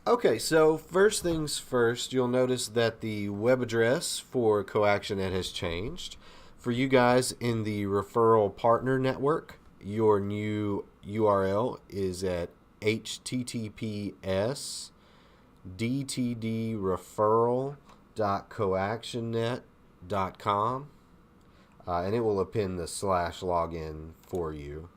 Okay, so first things first, you'll notice that the web address for CoactionNet has changed. For you guys in the referral partner network, your new URL is at https://dtdreferral.coactionnet.com, and it will append the slash login for you.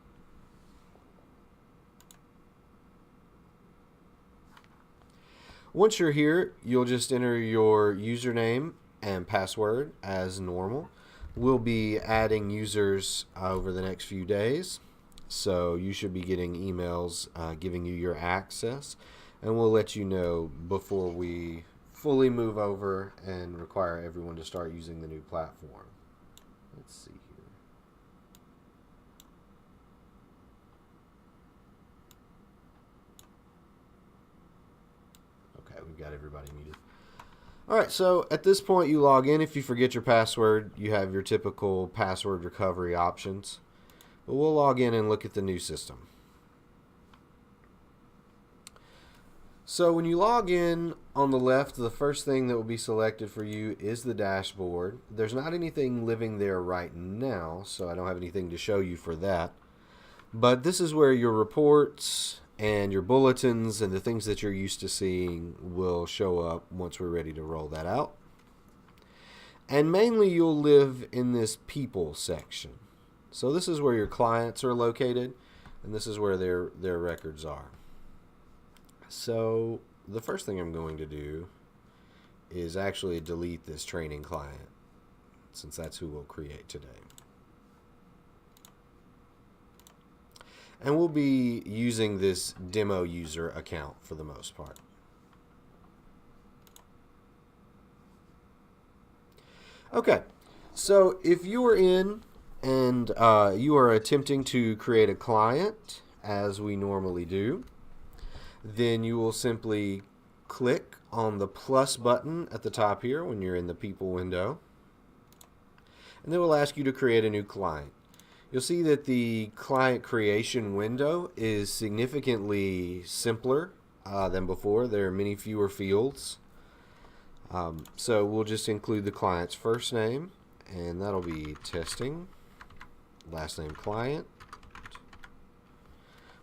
Once you're here, you'll just enter your username and password as normal. We'll be adding users over the next few days, so you should be getting emails giving you your access, and we'll let you know before we fully move over and require everyone to start using the new platform. Let's see here. Okay, we've got everybody muted. All right, so at this point you log in. If you forget your password, you have your typical password recovery options. But we'll log in and look at the new system. So when you log in, on the left, the first thing that will be selected for you is the dashboard. There's not anything living there right now, so I don't have anything to show you for that. But this is where your reports and your bulletins and the things that you're used to seeing will show up once we're ready to roll that out. And mainly you'll live in this people section. So this is where your clients are located, and this is where their records are. So the first thing I'm going to do is actually delete this training client, since that's who we'll create today. And we'll be using this demo user account for the most part. Okay, so if you are in and you are attempting to create a client, as we normally do, then you will simply click on the plus button at the top here when you're in the people window, and then we'll ask you to create a new client. You'll see that the client creation window is significantly simpler than before. There are many fewer fields. So we'll just include the client's first name, and that'll be testing, last name client.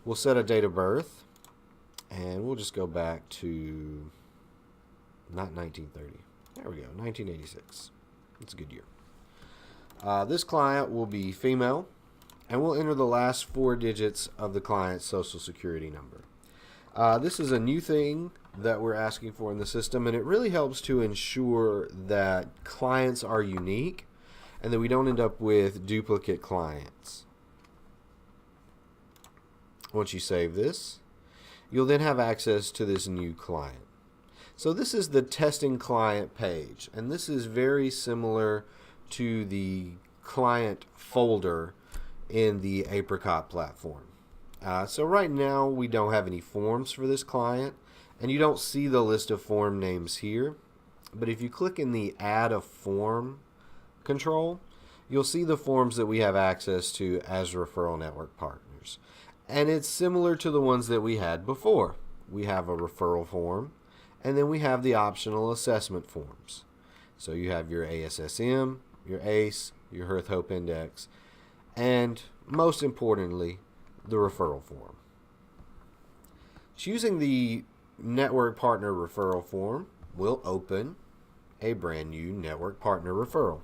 We'll set a date of birth, and we'll just go back to not 1930. There we go, 1986. That's a good year. This client will be female, and we'll enter the last 4 digits of the client's social security number. This is a new thing that we're asking for in the system, and it really helps to ensure that clients are unique and that we don't end up with duplicate clients. Once you save this, you'll then have access to this new client. So this is the testing client page, and this is very similar to the client folder in the Apricot platform. So right now we don't have any forms for this client, and you don't see the list of form names here. But if you click in the Add a Form control, you'll see the forms that we have access to as referral network partners. And it's similar to the ones that we had before. We have a referral form, and then we have the optional assessment forms. So you have your ASSM, your ACE, your Hearth Hope Index, and most importantly, the referral form. Choosing the network partner referral form will open a brand new network partner referral.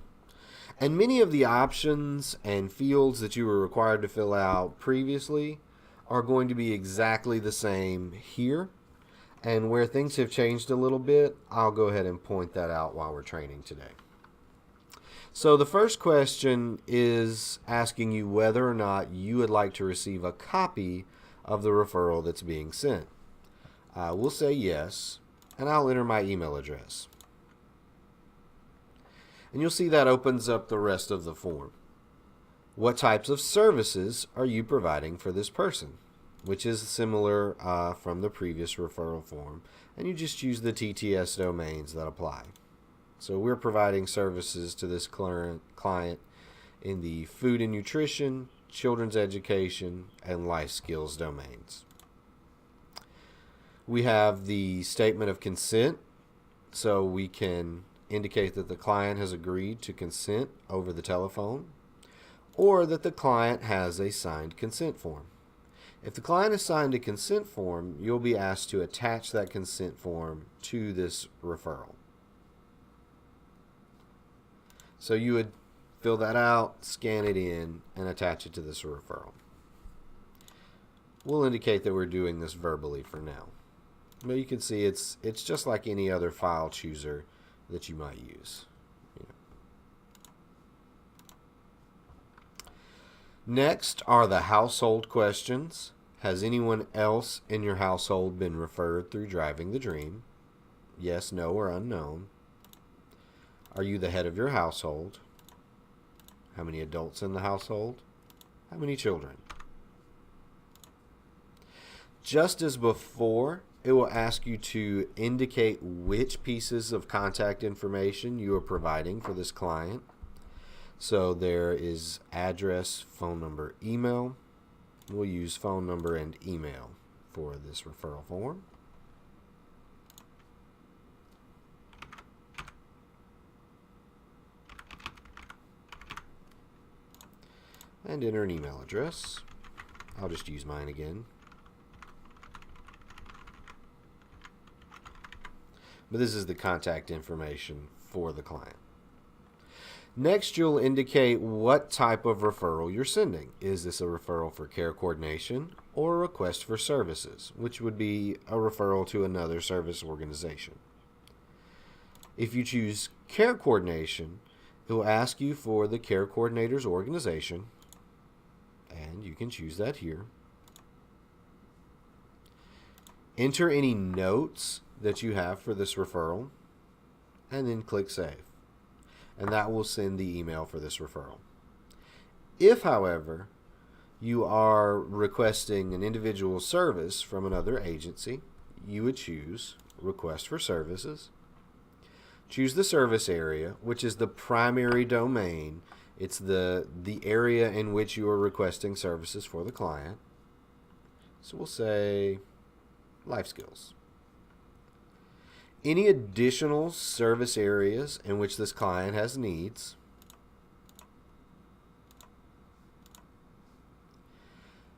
And many of the options and fields that you were required to fill out previously are going to be exactly the same here. And where things have changed a little bit, I'll go ahead and point that out while we're training today. So the first question is asking you whether or not you would like to receive a copy of the referral that's being sent. We'll say yes, and I'll enter my email address. And you'll see that opens up the rest of the form. What types of services are you providing for this person? Which is similar from the previous referral form, and you just use the TTS domains that apply. So we're providing services to this client in the food and nutrition, children's education, and life skills domains. We have the statement of consent, so we can indicate that the client has agreed to consent over the telephone, or that the client has a signed consent form. If the client has signed a consent form, you'll be asked to attach that consent form to this referral. So you would fill that out, scan it in, and attach it to this referral. We'll indicate that we're doing this verbally for now. But you can see it's just like any other file chooser that you might use. Next are the household questions. Has anyone else in your household been referred through Driving the Dream? Yes, no, or unknown. Are you the head of your household? How many adults in the household? How many children? Just as before, it will ask you to indicate which pieces of contact information you are providing for this client. So there is address, phone number, email. We'll use phone number and email for this referral form. And enter an email address. I'll just use mine again. But this is the contact information for the client. Next, you'll indicate what type of referral you're sending. Is this a referral for care coordination or a request for services, which would be a referral to another service organization? If you choose care coordination, it will ask you for the care coordinator's organization, and you can choose that here. Enter any notes that you have for this referral, and then click Save. And that will send the email for this referral. If, however, you are requesting an individual service from another agency, you would choose Request for Services. Choose the service area, which is the primary domain. It's the area in which you are requesting services for the client. So we'll say Life Skills. Any additional service areas in which this client has needs.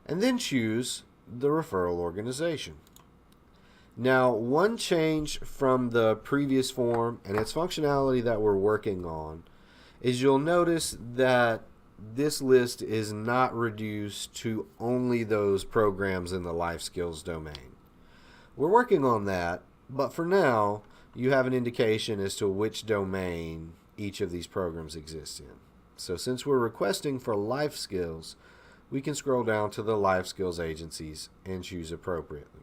And then choose the referral organization. Now, one change from the previous form and its functionality that we're working on is you'll notice that this list is not reduced to only those programs in the life skills domain. We're working on that, but for now, you have an indication as to which domain each of these programs exists in. So since we're requesting for life skills, we can scroll down to the life skills agencies and choose appropriately.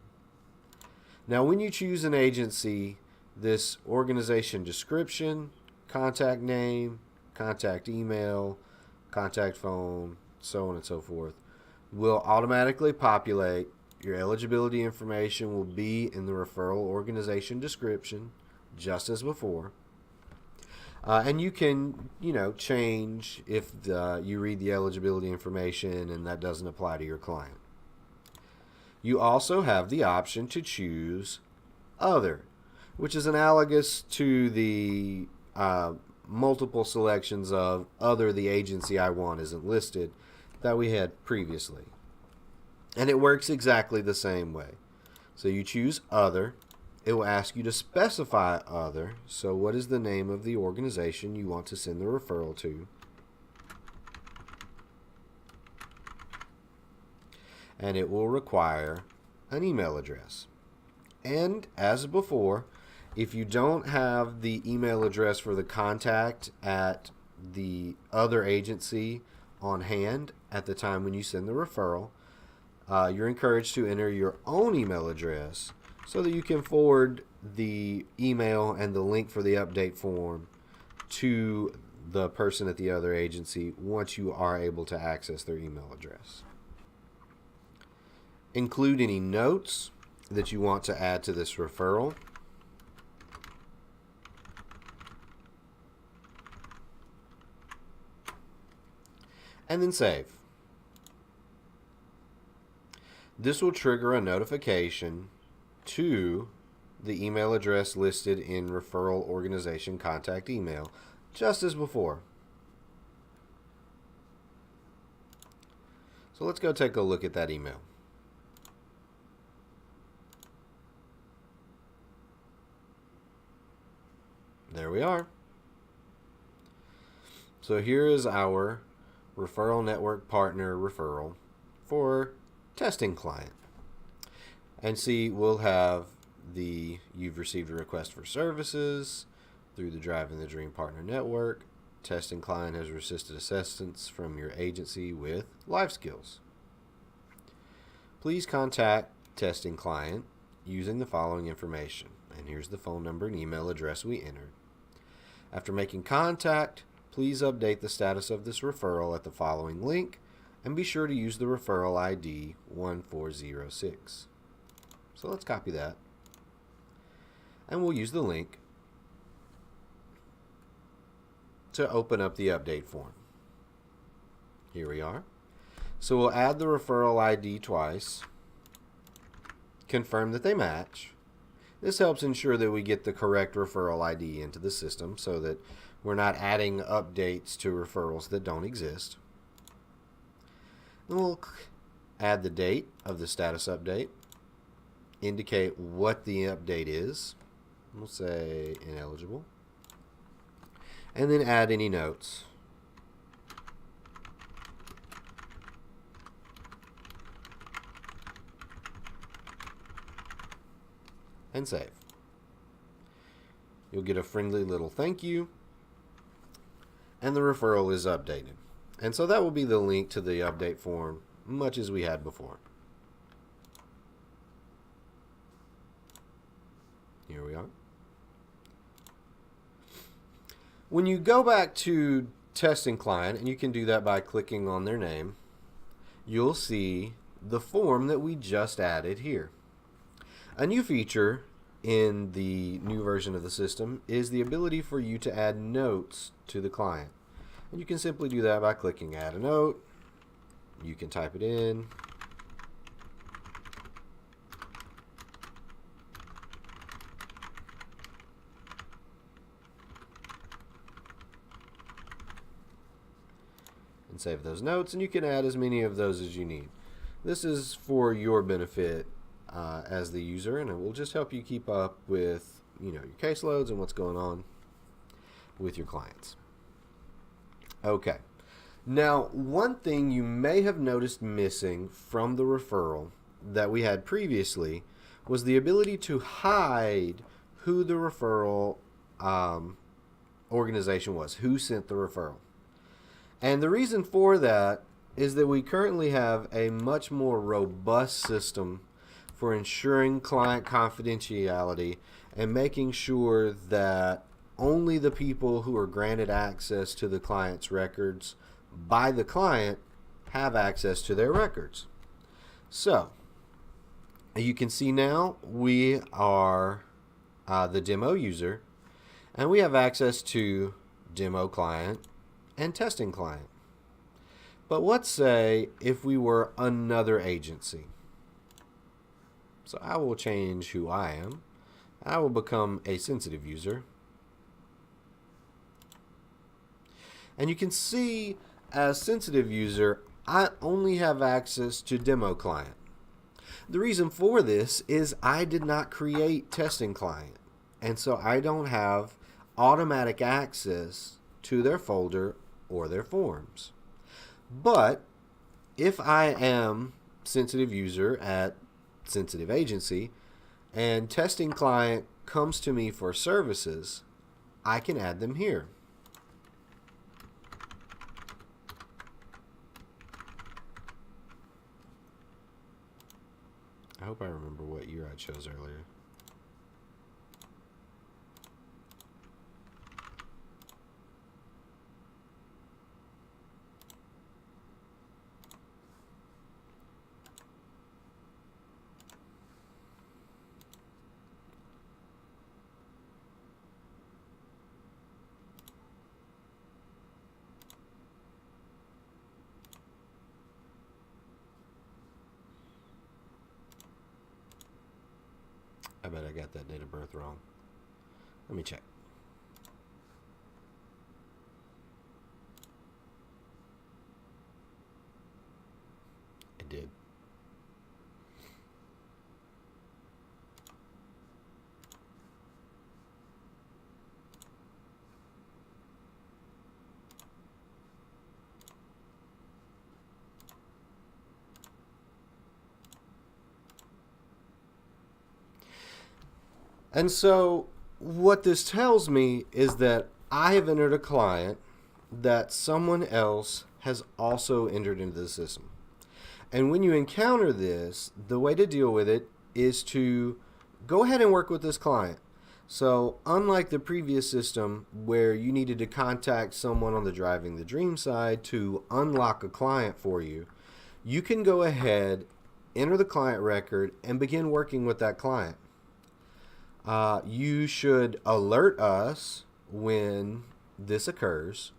Now, when you choose an agency, this organization description, contact name, contact email, contact phone, so on and so forth, will automatically populate. Your eligibility information will be in the referral organization description, just as before. And you can, change if you read the eligibility information and that doesn't apply to your client. You also have the option to choose Other, which is analogous to the multiple selections of Other, the agency I want isn't listed, that we had previously. And it works exactly the same way. So you choose Other. It will ask you to specify Other. So what is the name of the organization you want to send the referral to? And it will require an email address. And as before, if you don't have the email address for the contact at the other agency on hand at the time when you send the referral, you're encouraged to enter your own email address so that you can forward the email and the link for the update form to the person at the other agency once you are able to access their email address. Include any notes that you want to add to this referral. And then save. This will trigger a notification to the email address listed in referral organization contact email, just as before. So let's go take a look at that email. There we are. So here is our referral network partner referral for testing client. And see, we'll have the you've received a request for services through the Driving the Dream Partner Network. Testing client has resisted assistance from your agency with life skills. Please contact testing client using the following information. And here's the phone number and email address we entered. After making contact, please update the status of this referral at the following link and be sure to use the referral ID 1406. So let's copy that. And we'll use the link to open up the update form. Here we are. So we'll add the referral ID twice, confirm that they match. This helps ensure that we get the correct referral ID into the system so that we're not adding updates to referrals that don't exist. Then we'll add the date of the status update, indicate what the update is. We'll say ineligible. And then add any notes. And save. You'll get a friendly little thank you, and the referral is updated. And so that will be the link to the update form, much as we had before. Here we are. When you go back to testing client, and you can do that by clicking on their name, you'll see the form that we just added here. A new feature in the new version of the system is the ability for you to add notes to the client. And you can simply do that by clicking add a note. You can type it in. And save those notes, and you can add as many of those as you need. This is for your benefit as the user, and it will just help you keep up with your caseloads and what's going on with your clients. Okay, now one thing you may have noticed missing from the referral that we had previously was the ability to hide who the referral organization was, who sent the referral. And the reason for that is that we currently have a much more robust system for ensuring client confidentiality and making sure that only the people who are granted access to the client's records by the client have access to their records. So, you can see now we are the demo user, and we have access to demo client and testing client. But let's say if we were another agency. So I will change who I am. I will become a sensitive user. And you can see as sensitive user, I only have access to demo client. The reason for this is I did not create testing client. And so I don't have automatic access to their folder or their forms. But if I am sensitive user at sensitive agency and testing client comes to me for services, I can add them here. I hope I remember what year I chose earlier. I bet I got that date of birth wrong. Let me check. I did. And so what this tells me is that I have entered a client that someone else has also entered into the system. And when you encounter this, the way to deal with it is to go ahead and work with this client. So unlike the previous system where you needed to contact someone on the Driving the Dream side to unlock a client for you, you can go ahead, enter the client record, and begin working with that client. You should alert us when this occurs,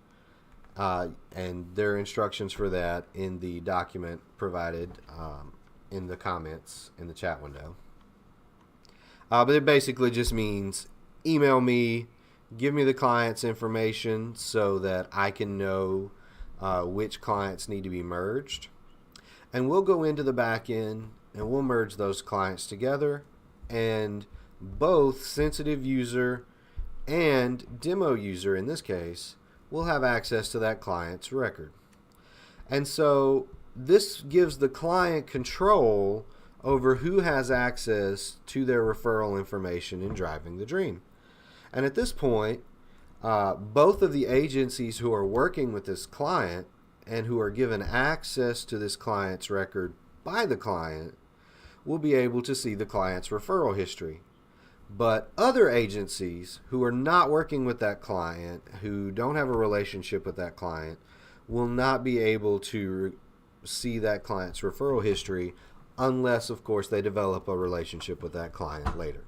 and there are instructions for that in the document provided in the comments in the chat window. But it basically just means email me, give me the client's information so that I can know which clients need to be merged. And we'll go into the back end and we'll merge those clients together, and both sensitive user and demo user in this case will have access to that client's record. And so this gives the client control over who has access to their referral information in Driving the Dream. And at this point, both of the agencies who are working with this client and who are given access to this client's record by the client will be able to see the client's referral history. But other agencies who are not working with that client, who don't have a relationship with that client, will not be able to see that client's referral history unless, of course, they develop a relationship with that client later.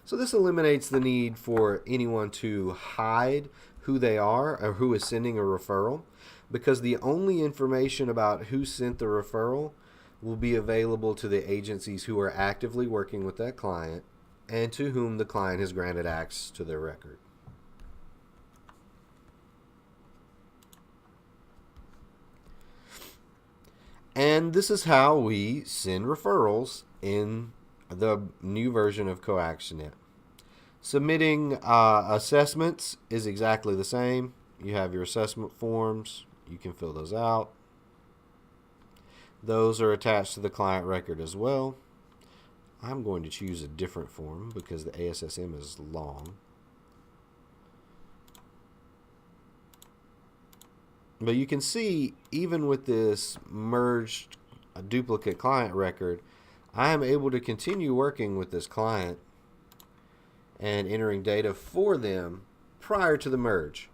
So this eliminates the need for anyone to hide who they are or who is sending a referral, because the only information about who sent the referral will be available to the agencies who are actively working with that client and to whom the client has granted access to their record. And this is how we send referrals in the new version of CoactionNet. Submitting assessments is exactly the same. You have your assessment forms. You can fill those out. Those are attached to the client record as well. I'm going to choose a different form because the ASSM is long. But you can see, even with this merged duplicate client record, I am able to continue working with this client and entering data for them prior to the merge.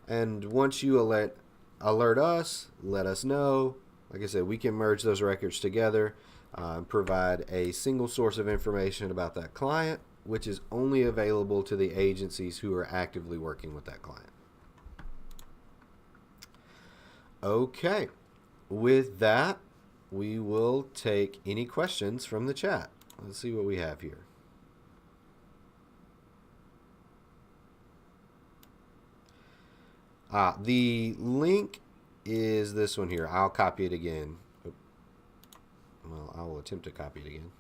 And once you alert us, let us know. Like I said, we can merge those records together and provide a single source of information about that client, which is only available to the agencies who are actively working with that client. Okay, with that, we will take any questions from the chat. Let's see what we have here. The link is this one here. I'll copy it again. Well, I will attempt to copy it again.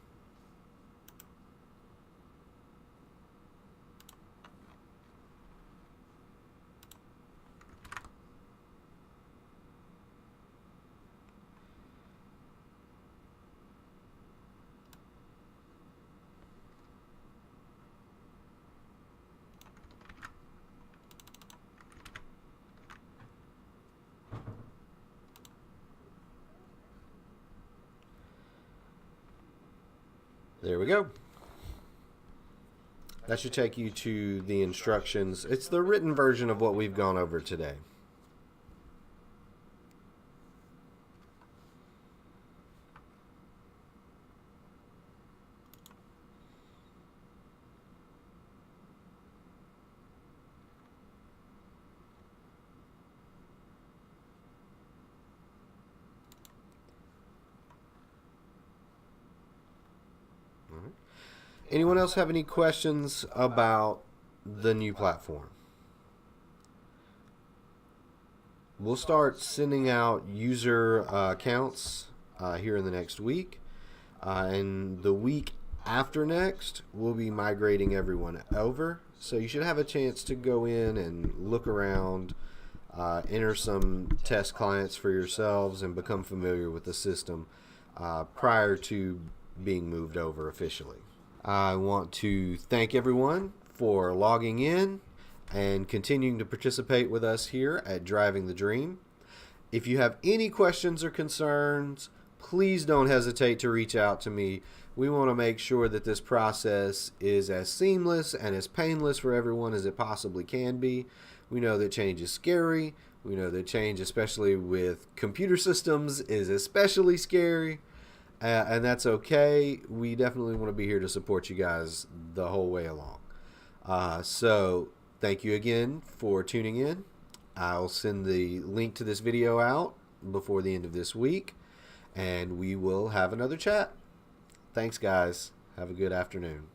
There we go. That should take you to the instructions. It's the written version of what we've gone over today. All right. Anyone else have any questions about the new platform? We'll start sending out user accounts here in the next week. And the week after next, we'll be migrating everyone over. So you should have a chance to go in and look around, enter some test clients for yourselves, and become familiar with the system prior to being moved over officially. I want to thank everyone for logging in and continuing to participate with us here at Driving the Dream. If you have any questions or concerns, please don't hesitate to reach out to me. We want to make sure that this process is as seamless and as painless for everyone as it possibly can be. We know that change is scary. We know that change, especially with computer systems, is especially scary. And that's okay. We definitely want to be here to support you guys the whole way along. So thank you again for tuning in. I'll send the link to this video out before the end of this week, and we will have another chat. Thanks, guys. Have a good afternoon.